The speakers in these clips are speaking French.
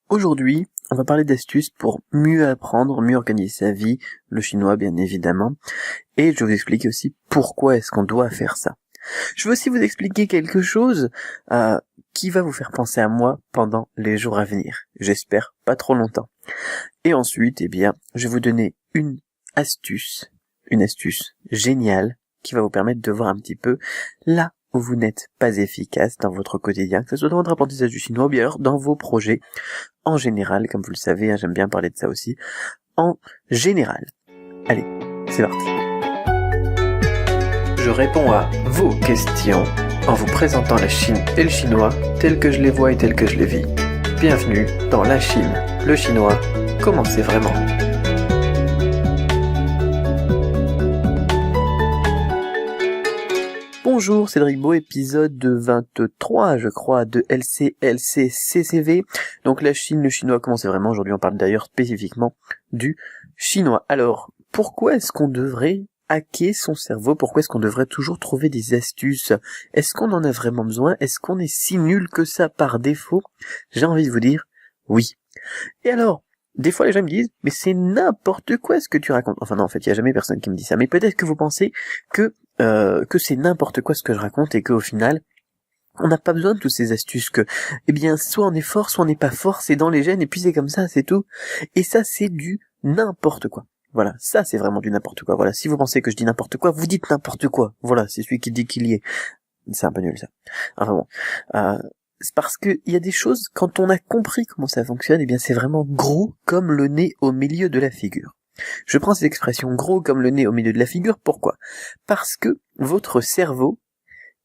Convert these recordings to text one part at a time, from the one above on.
Aujourd'hui, on va parler d'astuces pour mieux apprendre, mieux organiser sa vie, le chinois bien évidemment, et je vais vous expliquer aussi pourquoi est-ce qu'on doit faire ça. Je vais aussi vous expliquer quelque chose qui va vous faire penser à moi pendant les jours à venir. J'espère pas trop longtemps. Et ensuite, je vais vous donner une astuce géniale qui va vous permettre de voir un petit peu là où vous n'êtes pas efficace dans votre quotidien, que ce soit dans votre apprentissage du chinois ou bien alors dans vos projets en général, comme vous le savez, j'aime bien parler de ça aussi, en général. Allez, c'est parti. Je réponds à vos questions en vous présentant la Chine et le chinois tels que je les vois et tels que je les vis. Bienvenue dans la Chine, le chinois, comment c'est vraiment. Bonjour, Cédric Beau, épisode 23, je crois, de LCLCCCV. Donc la Chine, le chinois, comment c'est vraiment. Aujourd'hui, on parle d'ailleurs spécifiquement du chinois. Alors, pourquoi est-ce qu'on devrait hacker son cerveau? Pourquoi est-ce qu'on devrait toujours trouver des astuces? Est-ce qu'on en a vraiment besoin? Est-ce qu'on est si nul que ça par défaut? J'ai envie de vous dire oui. Et alors, des fois les gens me disent mais c'est n'importe quoi ce que tu racontes. Enfin non, en fait, il y a jamais personne qui me dit ça. Mais peut-être que vous pensez que c'est n'importe quoi ce que je raconte et qu'au final, on n'a pas besoin de toutes ces astuces que, soit on est fort, soit on n'est pas fort, c'est dans les gènes et puis c'est comme ça, c'est tout. Et ça, c'est du n'importe quoi. Voilà, ça c'est vraiment du n'importe quoi. Voilà, si vous pensez que je dis n'importe quoi, vous dites n'importe quoi. Voilà, c'est celui qui dit qu'il y est. C'est un peu nul ça. Enfin bon. C'est parce que il y a des choses, quand on a compris comment ça fonctionne, c'est vraiment gros comme le nez au milieu de la figure. Je prends cette expression gros comme le nez au milieu de la figure, pourquoi? Parce que votre cerveau,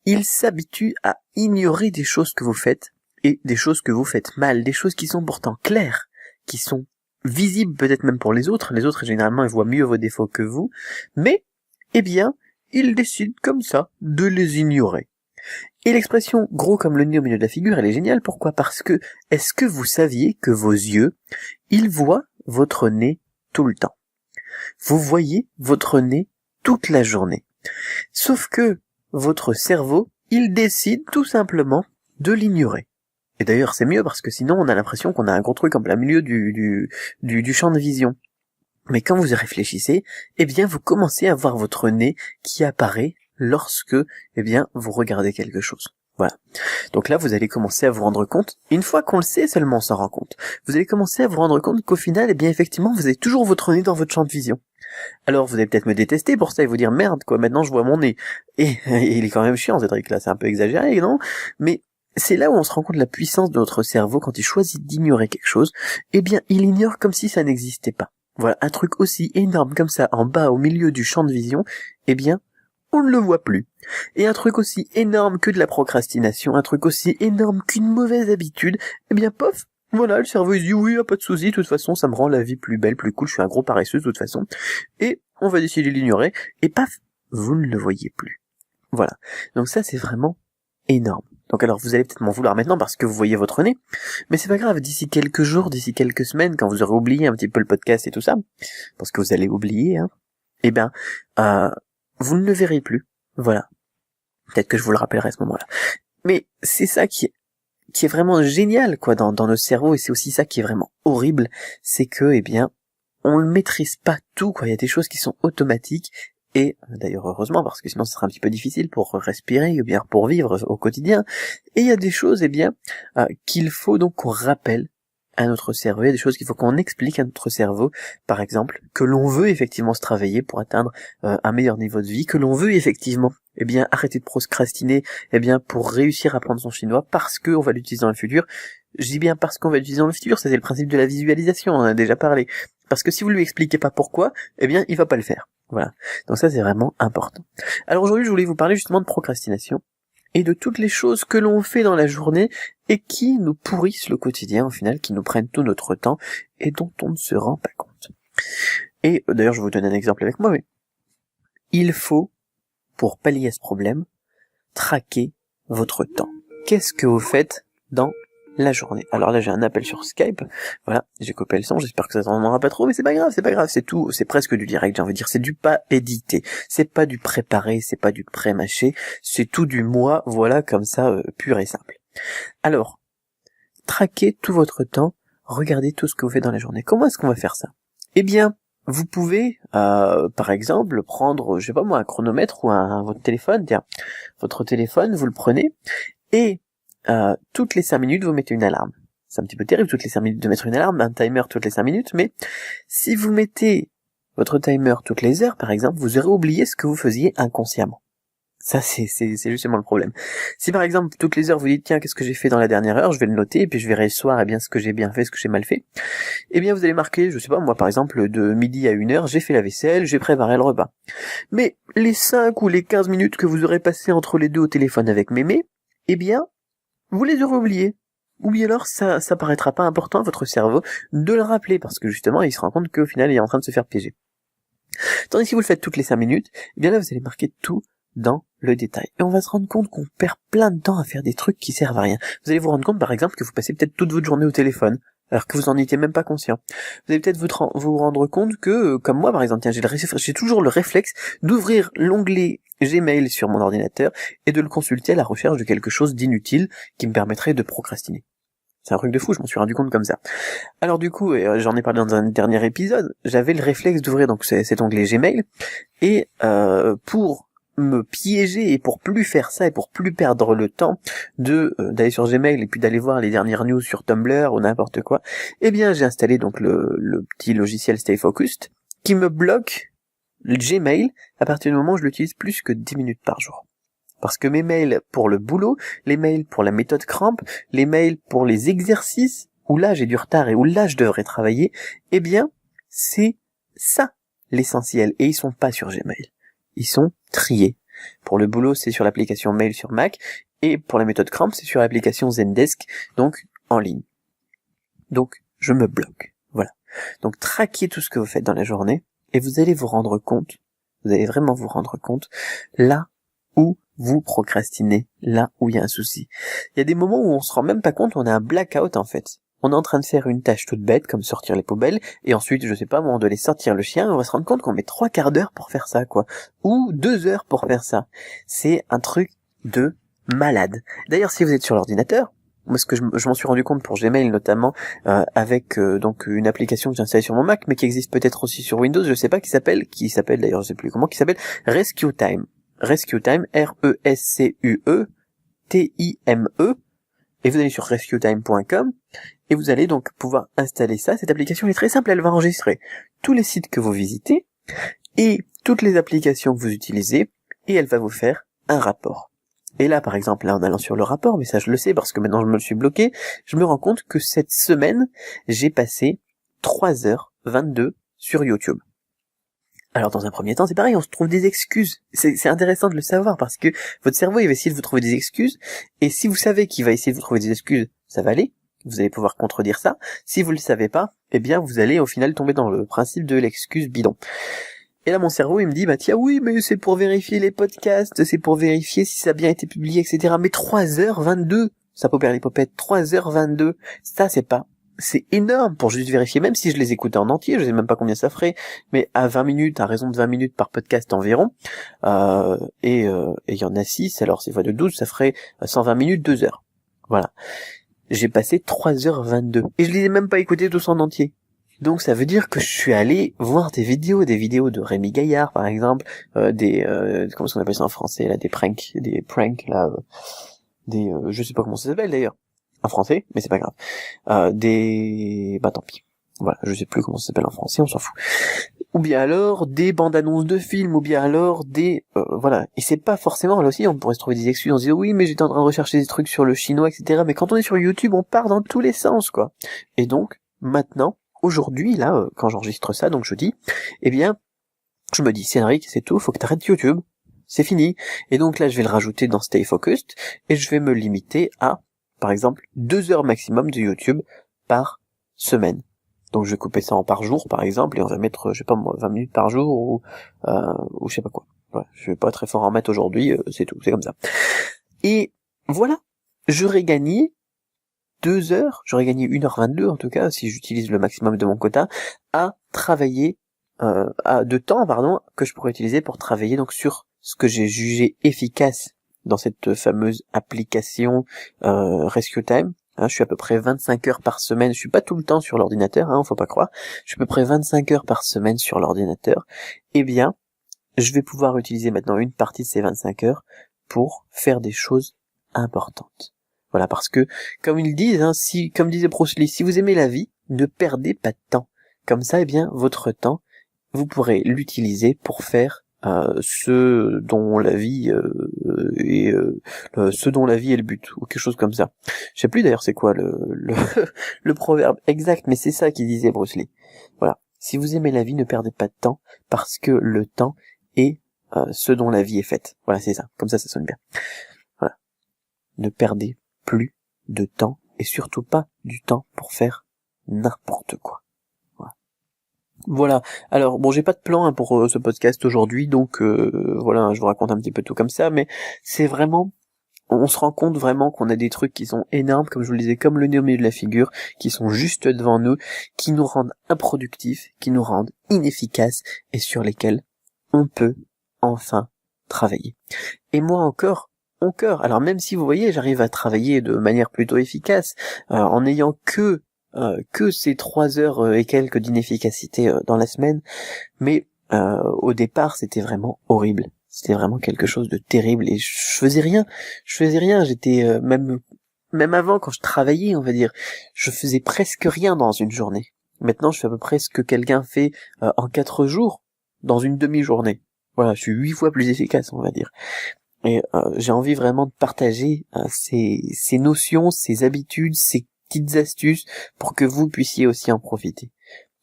il s'habitue à ignorer des choses que vous faites, et des choses que vous faites mal, des choses qui sont pourtant claires, qui sont visibles peut-être même pour les autres généralement ils voient mieux vos défauts que vous, mais, il décide comme ça de les ignorer. Et l'expression gros comme le nez au milieu de la figure, elle est géniale, pourquoi? Parce que, est-ce que vous saviez que vos yeux, ils voient votre nez tout le temps? Vous voyez votre nez toute la journée. Sauf que votre cerveau, il décide tout simplement de l'ignorer. Et d'ailleurs, c'est mieux parce que sinon, on a l'impression qu'on a un gros truc en plein milieu du champ de vision. Mais quand vous y réfléchissez, vous commencez à voir votre nez qui apparaît lorsque, vous regardez quelque chose. Voilà. Donc là, vous allez commencer à vous rendre compte, une fois qu'on le sait seulement on s'en rend compte, vous allez commencer à vous rendre compte qu'au final, effectivement, vous avez toujours votre nez dans votre champ de vision. Alors vous allez peut-être me détester pour ça et vous dire merde quoi, maintenant je vois mon nez. Et il est quand même chiant Cédric là, c'est un peu exagéré, non? Mais c'est là où on se rend compte de la puissance de notre cerveau quand il choisit d'ignorer quelque chose, il ignore comme si ça n'existait pas. Voilà, un truc aussi énorme comme ça, en bas au milieu du champ de vision, on ne le voit plus. Et un truc aussi énorme que de la procrastination, un truc aussi énorme qu'une mauvaise habitude, pof, voilà, le cerveau il dit oui, pas de souci, de toute façon, ça me rend la vie plus belle, plus cool, je suis un gros paresseux de toute façon. Et on va décider de l'ignorer, et paf, vous ne le voyez plus. Voilà. Donc ça, c'est vraiment énorme. Donc alors, vous allez peut-être m'en vouloir maintenant parce que vous voyez votre nez, mais c'est pas grave, d'ici quelques jours, d'ici quelques semaines, quand vous aurez oublié un petit peu le podcast et tout ça, parce que vous allez oublier, vous ne le verrez plus. Voilà. Peut-être que je vous le rappellerai à ce moment-là. Mais c'est ça qui est vraiment génial, quoi, dans nos cerveaux, et c'est aussi ça qui est vraiment horrible, c'est que, on ne maîtrise pas tout, quoi. Il y a des choses qui sont automatiques, et d'ailleurs heureusement, parce que sinon ce serait un petit peu difficile pour respirer, ou bien pour vivre au quotidien. Et il y a des choses, qu'il faut donc qu'on rappelle à notre cerveau, il y a des choses qu'il faut qu'on explique à notre cerveau, par exemple, que l'on veut effectivement se travailler pour atteindre un meilleur niveau de vie, que l'on veut effectivement arrêter de procrastiner, pour réussir à apprendre son chinois, parce qu'on va l'utiliser dans le futur. Je dis bien parce qu'on va l'utiliser dans le futur, ça c'est le principe de la visualisation, on en a déjà parlé. Parce que si vous lui expliquez pas pourquoi, il va pas le faire. Voilà. Donc ça c'est vraiment important. Alors aujourd'hui je voulais vous parler justement de procrastination, et de toutes les choses que l'on fait dans la journée et qui nous pourrissent le quotidien au final, qui nous prennent tout notre temps et dont on ne se rend pas compte. Et d'ailleurs je vais vous donner un exemple avec moi, mais il faut, pour pallier à ce problème, traquer votre temps. Qu'est-ce que vous faites dans la journée? Alors là j'ai un appel sur Skype, voilà, j'ai coupé le son, j'espère que ça s'entendra pas trop, mais c'est pas grave, c'est tout, c'est presque du direct, j'ai envie de dire, c'est du pas édité, c'est pas du préparé, c'est pas du pré-mâché, c'est tout du moi, voilà, comme ça, pur et simple. Alors, traquez tout votre temps, regarder tout ce que vous faites dans la journée. Comment est-ce qu'on va faire ça? Eh bien, vous pouvez, par exemple, prendre, je sais pas moi, un chronomètre ou votre téléphone. Tiens, votre téléphone, vous le prenez et toutes les 5 minutes, vous mettez une alarme. C'est un petit peu terrible toutes les 5 minutes de mettre une alarme, un timer toutes les 5 minutes, mais si vous mettez votre timer toutes les heures, par exemple, vous aurez oublié ce que vous faisiez inconsciemment. Ça, c'est justement le problème. Si par exemple, toutes les heures, vous dites, tiens, qu'est-ce que j'ai fait dans la dernière heure, je vais le noter, et puis je verrai le soir, eh bien, ce que j'ai bien fait, ce que j'ai mal fait, eh bien, vous allez marquer, je sais pas, moi, par exemple, de midi à 1h, j'ai fait la vaisselle, j'ai préparé le repas. Mais les 5 ou les 15 minutes que vous aurez passées entre les deux au téléphone avec mémé, eh bien, vous les aurez oubliés. Ou bien alors, ça paraîtra pas important à votre cerveau de le rappeler, parce que justement, il se rend compte qu'au final, il est en train de se faire piéger. Tandis que si vous le faites toutes les 5 minutes, eh bien là, vous allez marquer tout dans le détail. Et on va se rendre compte qu'on perd plein de temps à faire des trucs qui servent à rien. Vous allez vous rendre compte, par exemple, que vous passez peut-être toute votre journée au téléphone, alors que vous en étiez même pas conscient. Vous allez peut-être vous rendre compte que, comme moi, par exemple, tiens, j'ai toujours le réflexe d'ouvrir l'onglet Gmail sur mon ordinateur et de le consulter à la recherche de quelque chose d'inutile qui me permettrait de procrastiner. C'est un truc de fou, je m'en suis rendu compte comme ça. Alors du coup, j'en ai parlé dans un dernier épisode, j'avais le réflexe d'ouvrir donc cet onglet Gmail, et pour me piéger et pour plus faire ça et pour plus perdre le temps d'aller sur Gmail et puis d'aller voir les dernières news sur Tumblr ou n'importe quoi, eh bien j'ai installé donc le petit logiciel Stay Focused qui me bloque le Gmail à partir du moment où je l'utilise plus que 10 minutes par jour. Parce que mes mails pour le boulot, les mails pour la méthode Cramp, les mails pour les exercices, où là j'ai du retard et où là je devrais travailler, eh bien, c'est ça l'essentiel. Et ils sont pas sur Gmail. Ils sont triés. Pour le boulot, c'est sur l'application Mail sur Mac, et pour la méthode Cramp, c'est sur l'application Zendesk, donc en ligne. Donc, je me bloque. Voilà. Donc, traquez tout ce que vous faites dans la journée, et vous allez vous rendre compte, vous allez vraiment vous rendre compte, là où vous procrastinez, là où il y a un souci. Il y a des moments où on se rend même pas compte, on a un blackout en fait. On est en train de faire une tâche toute bête, comme sortir les poubelles, et ensuite, je sais pas, on doit aller sortir le chien, et on va se rendre compte qu'on met 3/4 d'heure pour faire ça, quoi. Ou 2 heures pour faire ça. C'est un truc de malade. D'ailleurs, si vous êtes sur l'ordinateur, moi, ce que je m'en suis rendu compte pour Gmail notamment, avec donc une application que j'ai installée sur mon Mac, mais qui existe peut-être aussi sur Windows, je sais pas, qui s'appelle d'ailleurs, je sais plus comment, qui s'appelle Rescue Time. Rescue Time, RESCUE TIME, et vous allez sur rescuetime.com, et vous allez donc pouvoir installer ça. Cette application est très simple, elle va enregistrer tous les sites que vous visitez, et toutes les applications que vous utilisez, et elle va vous faire un rapport. Et là, par exemple, là, en allant sur le rapport, mais ça je le sais parce que maintenant je me le suis bloqué, je me rends compte que cette semaine, j'ai passé 3h22 sur YouTube. Alors dans un premier temps, c'est pareil, on se trouve des excuses. C'est intéressant de le savoir parce que votre cerveau, il va essayer de vous trouver des excuses, et si vous savez qu'il va essayer de vous trouver des excuses, ça va aller, vous allez pouvoir contredire ça. Si vous le savez pas, eh bien vous allez au final tomber dans le principe de l'excuse bidon. Et là mon cerveau il me dit, bah tiens oui, mais c'est pour vérifier les podcasts, c'est pour vérifier si ça a bien été publié, etc. Mais 3h22, ça peut perdre les popettes, 3h22, ça c'est énorme pour juste vérifier, même si je les écoutais en entier, je sais même pas combien ça ferait, mais à 20 minutes, à raison de 20 minutes par podcast environ, et il y en a 6, alors c'est fois de 12, ça ferait 120 minutes, 2 heures. Voilà. J'ai passé 3h22, et je les ai même pas écoutés tous en entier. Donc ça veut dire que je suis allé voir des vidéos de Rémi Gaillard, par exemple, comment est-ce qu'on appelle ça en français, là, des pranks, là, je sais pas comment ça s'appelle d'ailleurs. En français, mais c'est pas grave. Tant pis. Voilà, je sais plus comment ça s'appelle en français, on s'en fout. Ou bien alors des bandes annonces de films, ou bien alors voilà. Et c'est pas forcément, là aussi, on pourrait se trouver des excuses, on se dit oui, mais j'étais en train de rechercher des trucs sur le chinois, etc. Mais quand on est sur YouTube, on part dans tous les sens, quoi. Et donc, maintenant, aujourd'hui, là, quand j'enregistre ça, donc jeudi, eh bien, je me dis, Cédric, c'est tout, faut que t'arrêtes YouTube. C'est fini. Et donc là, je vais le rajouter dans Stay Focused, et je vais me limiter à, par exemple, 2 heures maximum de YouTube par semaine. Donc je vais couper ça en par jour, par exemple, et on va mettre, je sais pas moi, 20 minutes par jour, ou je sais pas quoi. Ouais, je vais pas très fort en maths aujourd'hui, c'est tout, c'est comme ça. Et voilà, j'aurais gagné 2 heures, j'aurais gagné 1h22 en tout cas, si j'utilise le maximum de mon quota, à travailler, de temps, que je pourrais utiliser pour travailler donc sur ce que j'ai jugé efficace dans cette fameuse application Rescue Time, je suis à peu près 25 heures par semaine, je suis pas tout le temps sur l'ordinateur, faut pas croire, je suis à peu près 25 heures par semaine sur l'ordinateur, eh bien, je vais pouvoir utiliser maintenant une partie de ces 25 heures pour faire des choses importantes. Voilà, parce que, comme ils disent, comme disait Bruce Lee, si vous aimez la vie, ne perdez pas de temps. Comme ça, eh bien, votre temps, vous pourrez l'utiliser pour faire ce dont la vie est le but, ou quelque chose comme ça. Je sais plus d'ailleurs c'est quoi le proverbe exact, mais c'est ça qu'il disait Bruce Lee. Voilà. Si vous aimez la vie, ne perdez pas de temps, parce que le temps est ce dont la vie est faite. Voilà, c'est ça. Comme ça sonne bien. Voilà. Ne perdez plus de temps, et surtout pas du temps pour faire n'importe quoi. Voilà. Alors bon, j'ai pas de plan pour ce podcast aujourd'hui, donc voilà, je vous raconte un petit peu tout comme ça, mais c'est vraiment, on se rend compte vraiment qu'on a des trucs qui sont énormes, comme je vous le disais, comme le nez au milieu de la figure, qui sont juste devant nous, qui nous rendent improductifs, qui nous rendent inefficaces, et sur lesquels on peut enfin travailler. Et moi encore, alors même si vous voyez, j'arrive à travailler de manière plutôt efficace, en n'ayant que ces 3 heures et quelques d'inefficacité dans la semaine, mais au départ c'était vraiment horrible, c'était vraiment quelque chose de terrible, et je faisais rien, j'étais même avant, quand je travaillais, on va dire, je faisais presque rien dans une journée. Maintenant je fais à peu près ce que quelqu'un fait en 4 jours dans une demi-journée. Voilà, je suis 8 fois plus efficace, on va dire. Et j'ai envie vraiment de partager ces notions, ces habitudes, ces petites astuces pour que vous puissiez aussi en profiter.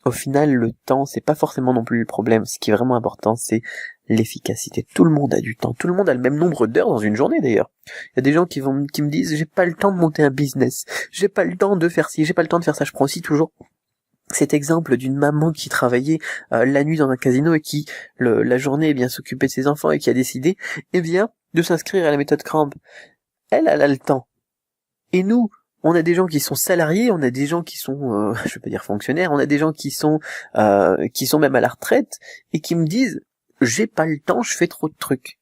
Au final, le temps, c'est pas forcément non plus le problème. Ce qui est vraiment important, c'est l'efficacité. Tout le monde a du temps. Tout le monde a le même nombre d'heures dans une journée, d'ailleurs. Il y a des gens qui me disent, j'ai pas le temps de monter un business. J'ai pas le temps de faire ci, j'ai pas le temps de faire ça. Je prends aussi toujours cet exemple d'une maman qui travaillait la nuit dans un casino et qui, la journée, s'occupait de ses enfants et qui a décidé, de s'inscrire à la méthode Cramp. Elle a le temps. Et nous, on a des gens qui sont salariés, on a des gens qui sont, je vais pas dire fonctionnaires, on a des gens qui sont même à la retraite et qui me disent, j'ai pas le temps, je fais trop de trucs.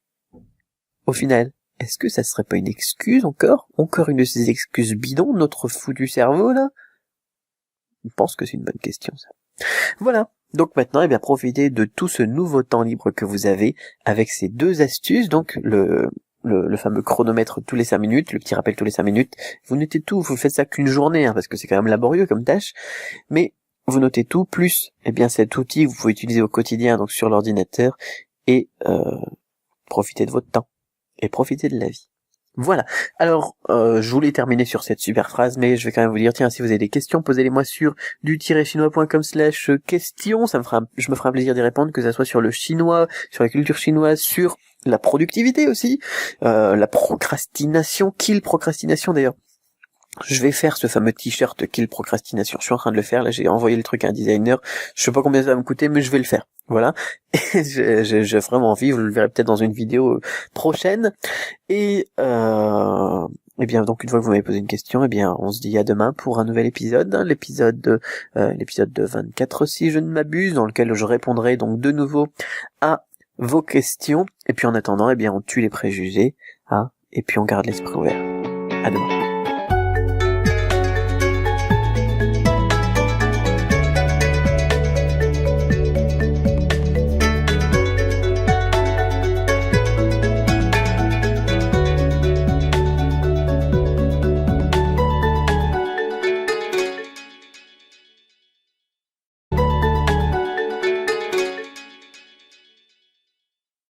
Au final, est-ce que ça serait pas une excuse encore une de ces excuses bidons, notre foutu cerveau là? Je pense que c'est une bonne question ça. Voilà. Donc maintenant, profitez de tout ce nouveau temps libre que vous avez avec ces 2 astuces, donc le fameux chronomètre tous les 5 minutes, le petit rappel tous les 5 minutes. Vous notez tout, vous faites ça qu'une journée, parce que c'est quand même laborieux comme tâche, mais vous notez tout, plus, cet outil que vous pouvez utiliser au quotidien, donc sur l'ordinateur, et profitez de votre temps, et profitez de la vie. Voilà. Alors, je voulais terminer sur cette super phrase, mais je vais quand même vous dire, tiens, si vous avez des questions, posez-les-moi sur du-chinois.com/questions. Je me ferai un plaisir d'y répondre, que ça soit sur le chinois, sur la culture chinoise, sur la productivité aussi, la procrastination, kill procrastination d'ailleurs. Je vais faire ce fameux t-shirt kill procrastination. Je suis en train de le faire. Là, j'ai envoyé le truc à un designer. Je sais pas combien ça va me coûter, mais je vais le faire. Voilà. J'ai vraiment envie. Vous le verrez peut-être dans une vidéo prochaine. Et donc une fois que vous m'avez posé une question, on se dit à demain pour un nouvel épisode, l'épisode de 24 si je ne m'abuse, dans lequel je répondrai donc de nouveau à vos questions. Et puis en attendant, on tue les préjugés, et puis on garde l'esprit ouvert. À demain.